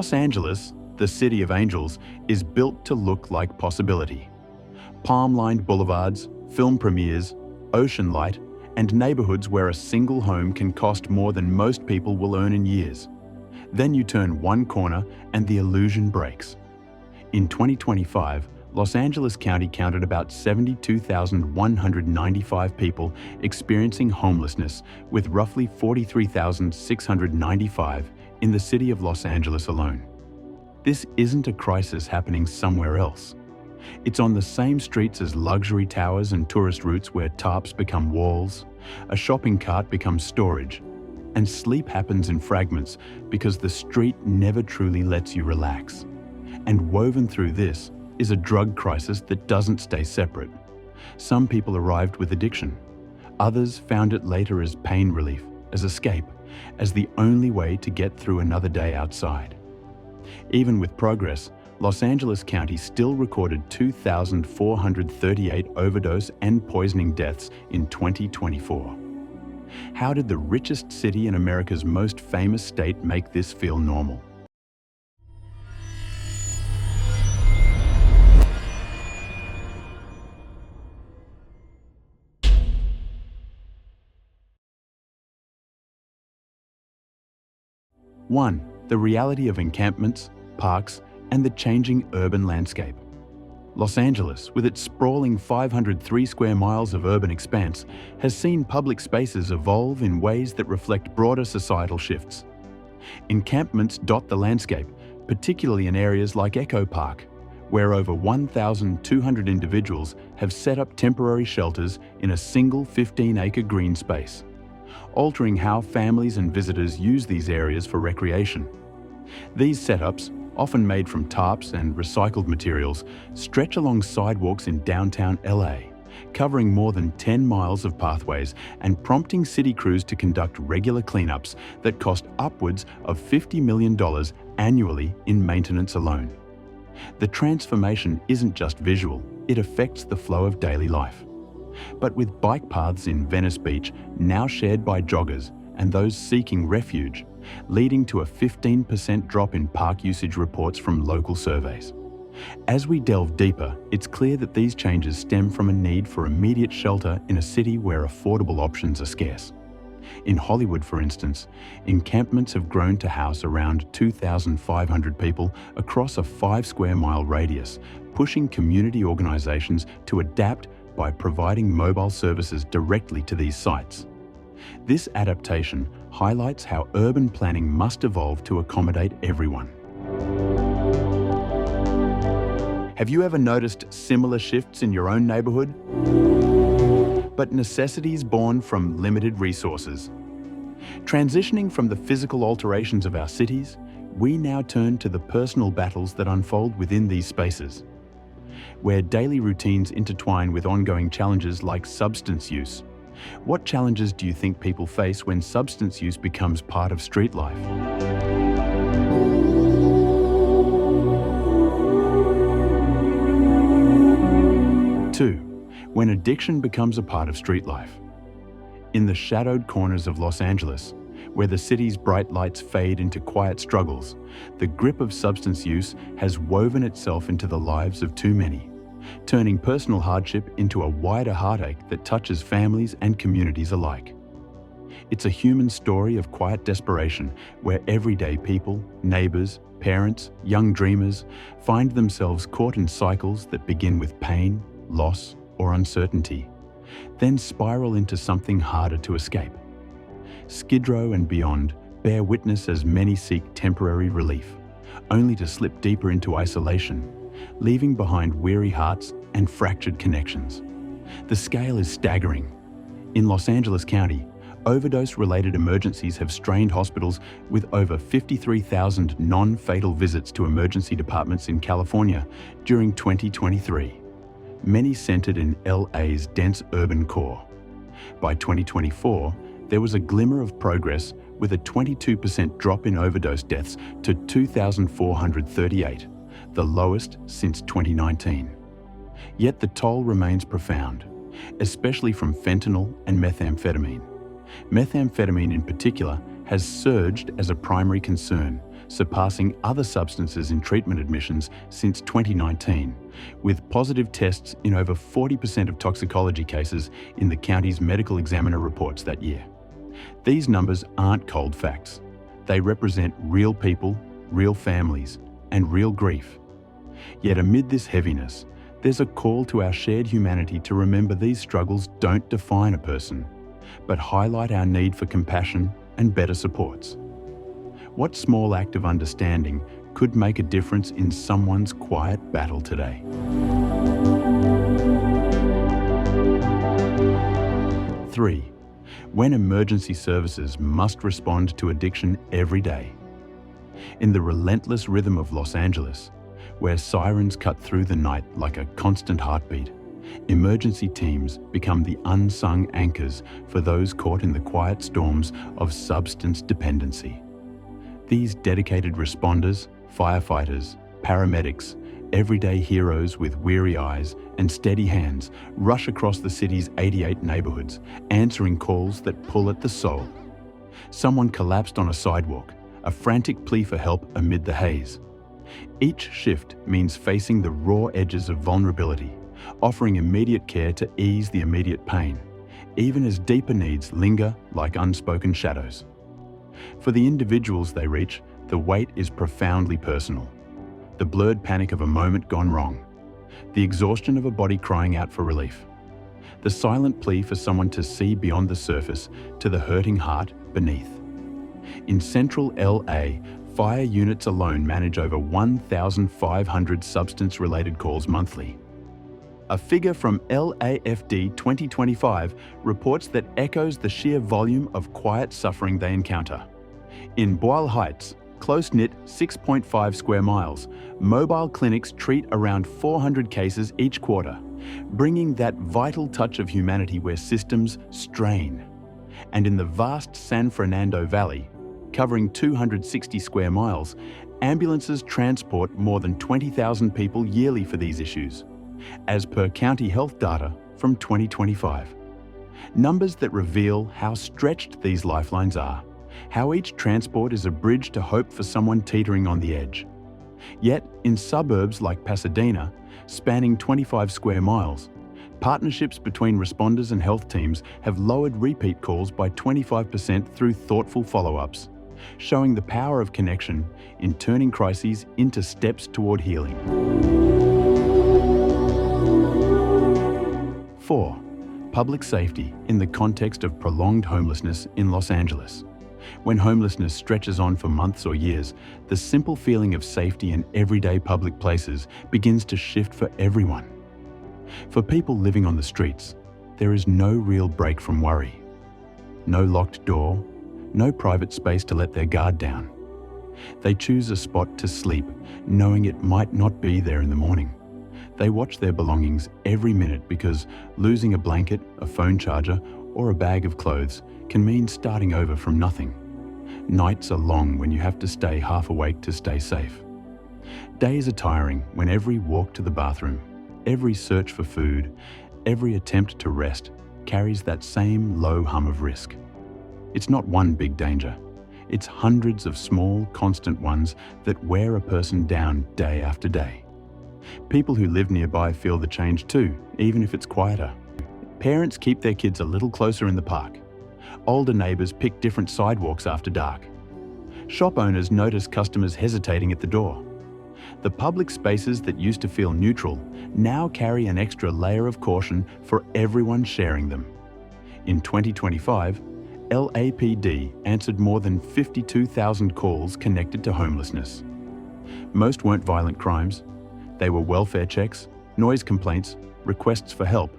Los Angeles, the City of Angels, is built to look like possibility. Palm-lined boulevards, film premieres, ocean light, and neighborhoods where a single home can cost more than most people will earn in years. Then you turn one corner and the illusion breaks. In 2025, Los Angeles County counted about 72,195 people experiencing homelessness, with roughly 43,695 in the city of Los Angeles alone. This isn't a crisis happening somewhere else. It's on the same streets as luxury towers and tourist routes where tarps become walls, a shopping cart becomes storage, and sleep happens in fragments because the street never truly lets you relax. And woven through this is a drug crisis that doesn't stay separate. Some people arrived with addiction. Others found it later as pain relief, as escape, as the only way to get through another day outside. Even with progress, Los Angeles County still recorded 2,438 overdose and poisoning deaths in 2024. How did the richest city in America's most famous state make this feel normal? One, the reality of encampments, parks, and the changing urban landscape. Los Angeles, with its sprawling 503 square miles of urban expanse, has seen public spaces evolve in ways that reflect broader societal shifts. Encampments dot the landscape, particularly in areas like Echo Park, where over 1,200 individuals have set up temporary shelters in a single 15-acre green space, altering how families and visitors use these areas for recreation. These setups, often made from tarps and recycled materials, stretch along sidewalks in downtown LA, covering more than 10 miles of pathways and prompting city crews to conduct regular cleanups that cost upwards of $50 million annually in maintenance alone. The transformation isn't just visual, it affects the flow of daily life. But with bike paths in Venice Beach now shared by joggers and those seeking refuge, leading to a 15% drop in park usage reports from local surveys. As we delve deeper, it's clear that these changes stem from a need for immediate shelter in a city where affordable options are scarce. In Hollywood, for instance, encampments have grown to house around 2,500 people across a 5-square-mile radius, pushing community organizations to adapt by providing mobile services directly to these sites. This adaptation highlights how urban planning must evolve to accommodate everyone. Have you ever noticed similar shifts in your own neighborhood? But necessities born from limited resources. Transitioning from the physical alterations of our cities, we now turn to the personal battles that unfold within these spaces, where daily routines intertwine with ongoing challenges like substance use. What challenges do you think people face when substance use becomes part of street life? Two, when addiction becomes a part of street life. In the shadowed corners of Los Angeles, where the city's bright lights fade into quiet struggles, the grip of substance use has woven itself into the lives of too many, turning personal hardship into a wider heartache that touches families and communities alike. It's a human story of quiet desperation where everyday people, neighbors, parents, young dreamers find themselves caught in cycles that begin with pain, loss, or uncertainty, then spiral into something harder to escape. Skid Row and beyond bear witness as many seek temporary relief, only to slip deeper into isolation, leaving behind weary hearts and fractured connections. The scale is staggering. In Los Angeles County, overdose-related emergencies have strained hospitals with over 53,000 non-fatal visits to emergency departments in California during 2023, many centered in LA's dense urban core. By 2024, there was a glimmer of progress with a 22% drop in overdose deaths to 2,438, the lowest since 2019. Yet the toll remains profound, especially from fentanyl and methamphetamine. Methamphetamine in particular has surged as a primary concern, surpassing other substances in treatment admissions since 2019, with positive tests in over 40% of toxicology cases in the county's medical examiner reports that year. These numbers aren't cold facts. They represent real people, real families, and real grief. Yet amid this heaviness, there's a call to our shared humanity to remember these struggles don't define a person, but highlight our need for compassion and better supports. What small act of understanding could make a difference in someone's quiet battle today? 3. When emergency services must respond to addiction every day. In the relentless rhythm of Los Angeles, where sirens cut through the night like a constant heartbeat, emergency teams become the unsung anchors for those caught in the quiet storms of substance dependency. These dedicated responders, firefighters, paramedics, everyday heroes with weary eyes and steady hands rush across the city's 88 neighborhoods, answering calls that pull at the soul. Someone collapsed on a sidewalk, a frantic plea for help amid the haze. Each shift means facing the raw edges of vulnerability, offering immediate care to ease the immediate pain, even as deeper needs linger like unspoken shadows. For the individuals they reach, the weight is profoundly personal. The blurred panic of a moment gone wrong, the exhaustion of a body crying out for relief, the silent plea for someone to see beyond the surface to the hurting heart beneath. In central LA, fire units alone manage over 1,500 substance-related calls monthly. A figure from LAFD 2025 reports that echoes the sheer volume of quiet suffering they encounter. In Boyle Heights, close-knit 6.5 square miles, mobile clinics treat around 400 cases each quarter, bringing that vital touch of humanity where systems strain. And in the vast San Fernando Valley, covering 260 square miles, ambulances transport more than 20,000 people yearly for these issues, as per county health data from 2025. Numbers that reveal how stretched these lifelines are, how each transport is a bridge to hope for someone teetering on the edge. Yet, in suburbs like Pasadena, spanning 25 square miles, partnerships between responders and health teams have lowered repeat calls by 25% through thoughtful follow-ups, showing the power of connection in turning crises into steps toward healing. 4. Public safety in the context of prolonged homelessness in Los Angeles. When homelessness stretches on for months or years, the simple feeling of safety in everyday public places begins to shift for everyone. For people living on the streets, there is no real break from worry. No locked door, no private space to let their guard down. They choose a spot to sleep, knowing it might not be there in the morning. They watch their belongings every minute because losing a blanket, a phone charger, or a bag of clothes can mean starting over from nothing. Nights are long when you have to stay half awake to stay safe. Days are tiring when every walk to the bathroom, every search for food, every attempt to rest carries that same low hum of risk. It's not one big danger. It's hundreds of small, constant ones that wear a person down day after day. People who live nearby feel the change too, even if it's quieter. Parents keep their kids a little closer in the park. Older neighbours pick different sidewalks after dark. Shop owners notice customers hesitating at the door. The public spaces that used to feel neutral now carry an extra layer of caution for everyone sharing them. In 2025, LAPD answered more than 52,000 calls connected to homelessness. Most weren't violent crimes. They were welfare checks, noise complaints, requests for help,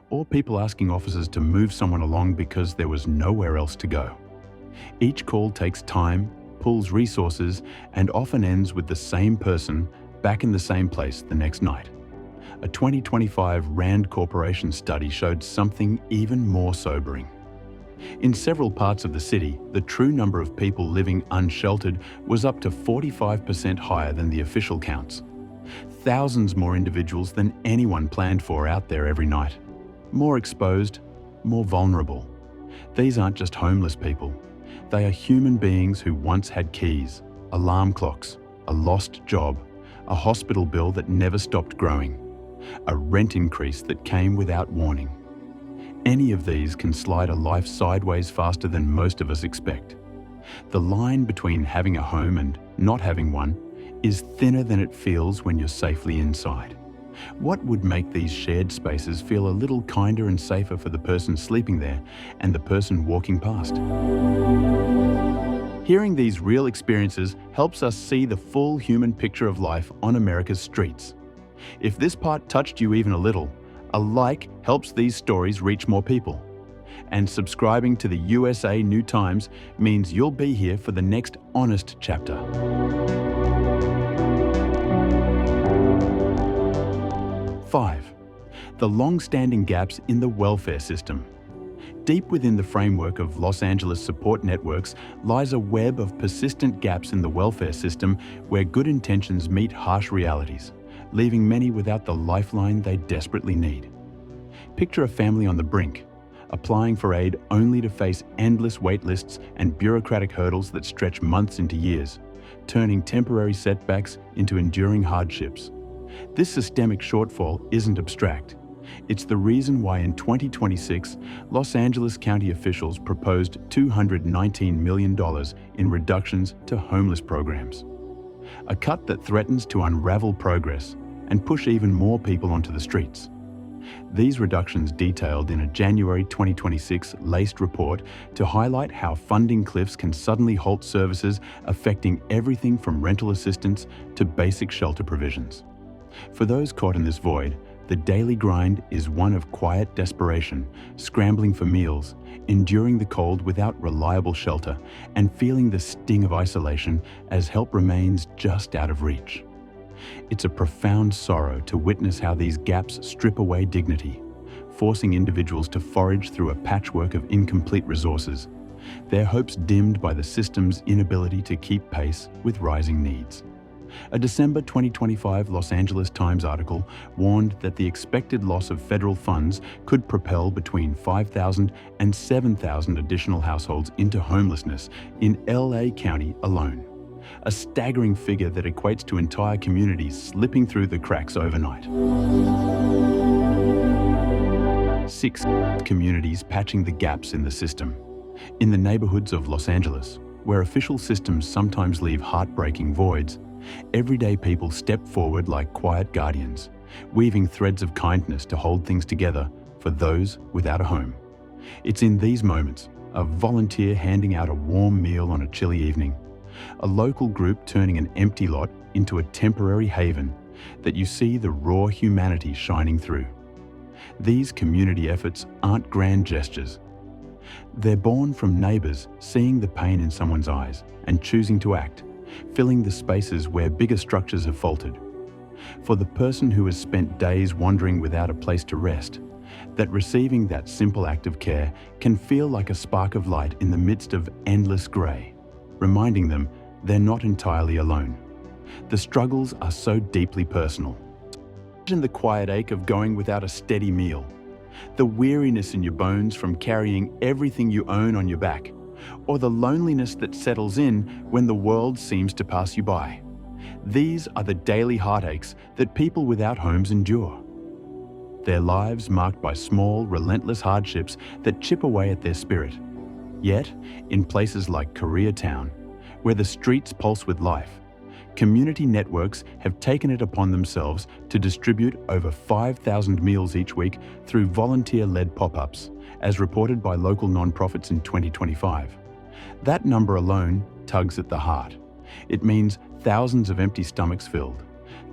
or people asking officers to move someone along because there was nowhere else to go. Each call takes time, pulls resources, and often ends with the same person back in the same place the next night. A 2025 Rand Corporation study showed something even more sobering. In several parts of the city, the true number of people living unsheltered was up to 45% higher than the official counts. Thousands more individuals than anyone planned for out there every night. More exposed, more vulnerable. These aren't just homeless people. They are human beings who once had keys, alarm clocks, a lost job, a hospital bill that never stopped growing, a rent increase that came without warning. Any of these can slide a life sideways faster than most of us expect. The line between having a home and not having one is thinner than it feels when you're safely inside. What would make these shared spaces feel a little kinder and safer for the person sleeping there and the person walking past? Hearing these real experiences helps us see the full human picture of life on America's streets. If this part touched you even a little, a like helps these stories reach more people. And subscribing to the USA New Times means you'll be here for the next honest chapter. 5. The long-standing gaps in the welfare system. Deep within the framework of Los Angeles support networks lies a web of persistent gaps in the welfare system where good intentions meet harsh realities, leaving many without the lifeline they desperately need. Picture a family on the brink, applying for aid only to face endless wait lists and bureaucratic hurdles that stretch months into years, turning temporary setbacks into enduring hardships. This systemic shortfall isn't abstract. It's the reason why in 2026, Los Angeles County officials proposed $219 million in reductions to homeless programs. A cut that threatens to unravel progress and push even more people onto the streets. These reductions detailed in a January 2026 laced report to highlight how funding cliffs can suddenly halt services affecting everything from rental assistance to basic shelter provisions. For those caught in this void, the daily grind is one of quiet desperation, scrambling for meals, enduring the cold without reliable shelter, and feeling the sting of isolation as help remains just out of reach. It's a profound sorrow to witness how these gaps strip away dignity, forcing individuals to forage through a patchwork of incomplete resources, their hopes dimmed by the system's inability to keep pace with rising needs. A December 2025 Los Angeles Times article warned that the expected loss of federal funds could propel between 5,000 and 7,000 additional households into homelessness in LA County alone. A staggering figure that equates to entire communities slipping through the cracks overnight. 6. Communities patching the gaps in the system. In the neighborhoods of Los Angeles, where official systems sometimes leave heartbreaking voids, everyday people step forward like quiet guardians, weaving threads of kindness to hold things together for those without a home. It's in these moments, a volunteer handing out a warm meal on a chilly evening, a local group turning an empty lot into a temporary haven, that you see the raw humanity shining through. These community efforts aren't grand gestures. They're born from neighbors seeing the pain in someone's eyes and choosing to act, filling the spaces where bigger structures have faltered. For the person who has spent days wandering without a place to rest, that receiving that simple act of care can feel like a spark of light in the midst of endless grey, reminding them they're not entirely alone. The struggles are so deeply personal. Imagine the quiet ache of going without a steady meal, the weariness in your bones from carrying everything you own on your back, or the loneliness that settles in when the world seems to pass you by. These are the daily heartaches that people without homes endure. Their lives marked by small, relentless hardships that chip away at their spirit. Yet, in places like Koreatown, where the streets pulse with life, community networks have taken it upon themselves to distribute over 5,000 meals each week through volunteer-led pop-ups, as reported by local nonprofits in 2025. That number alone tugs at the heart. It means thousands of empty stomachs filled,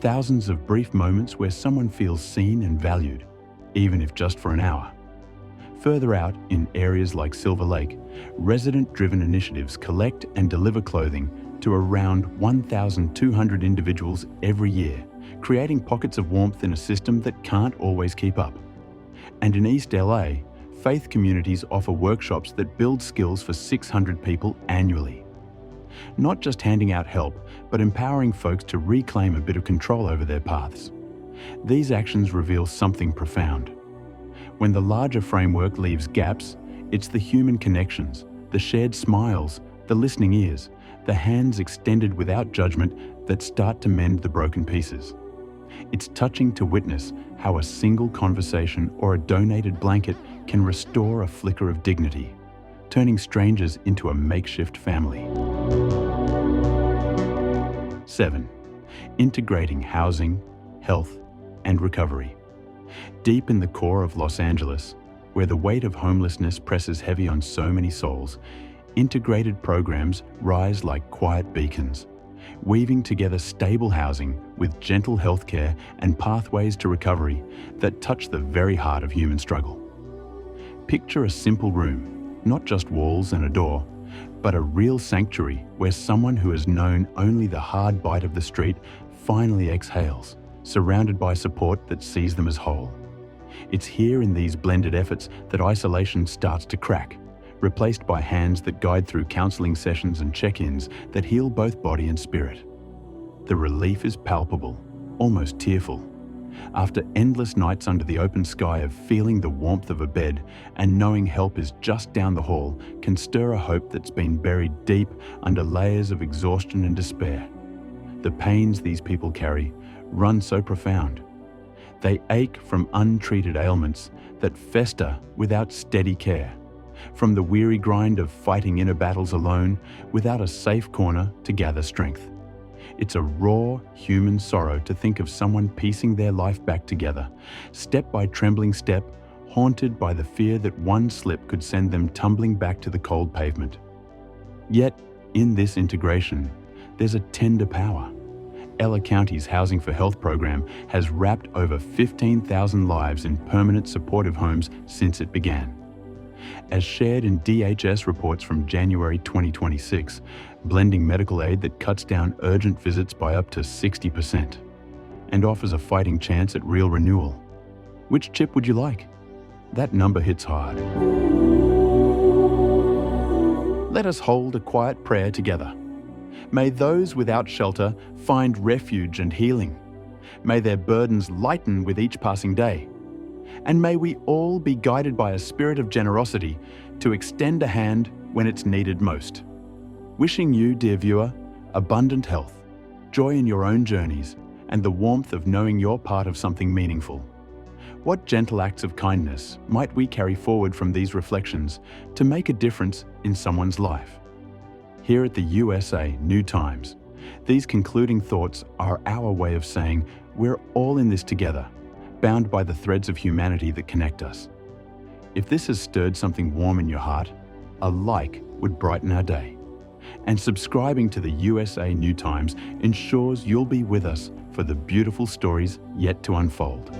thousands of brief moments where someone feels seen and valued, even if just for an hour. Further out, in areas like Silver Lake, resident-driven initiatives collect and deliver clothing to around 1,200 individuals every year, creating pockets of warmth in a system that can't always keep up. And in East LA, faith communities offer workshops that build skills for 600 people annually. Not just handing out help, but empowering folks to reclaim a bit of control over their paths. These actions reveal something profound. When the larger framework leaves gaps, it's the human connections, the shared smiles, the listening ears, the hands extended without judgment that start to mend the broken pieces. It's touching to witness how a single conversation or a donated blanket can restore a flicker of dignity, turning strangers into a makeshift family. 7. Integrating housing, health, and recovery. Deep in the core of Los Angeles, where the weight of homelessness presses heavy on so many souls, integrated programs rise like quiet beacons, weaving together stable housing with gentle healthcare and pathways to recovery that touch the very heart of human struggle. Picture a simple room, not just walls and a door, but a real sanctuary where someone who has known only the hard bite of the street finally exhales, surrounded by support that sees them as whole. It's here in these blended efforts that isolation starts to crack, replaced by hands that guide through counseling sessions and check-ins that heal both body and spirit. The relief is palpable, almost tearful. After endless nights under the open sky of feeling the warmth of a bed and knowing help is just down the hall can stir a hope that's been buried deep under layers of exhaustion and despair. The pains these people carry run so profound. They ache from untreated ailments that fester without steady care, from the weary grind of fighting inner battles alone without a safe corner to gather strength. It's a raw, human sorrow to think of someone piecing their life back together, step by trembling step, haunted by the fear that one slip could send them tumbling back to the cold pavement. Yet, in this integration, there's a tender power. Ella County's Housing for Health program has wrapped over 15,000 lives in permanent supportive homes since it began. As shared in DHS reports from January 2026, blending medical aid that cuts down urgent visits by up to 60% and offers a fighting chance at real renewal. Which chip would you like? That number hits hard. Let us hold a quiet prayer together. May those without shelter find refuge and healing. May their burdens lighten with each passing day. And may we all be guided by a spirit of generosity to extend a hand when it's needed most. Wishing you, dear viewer, abundant health, joy in your own journeys, and the warmth of knowing you're part of something meaningful. What gentle acts of kindness might we carry forward from these reflections to make a difference in someone's life? Here at the USA New Times, these concluding thoughts are our way of saying we're all in this together, bound by the threads of humanity that connect us. If this has stirred something warm in your heart, a like would brighten our day. And subscribing to the USA New Times ensures you'll be with us for the beautiful stories yet to unfold.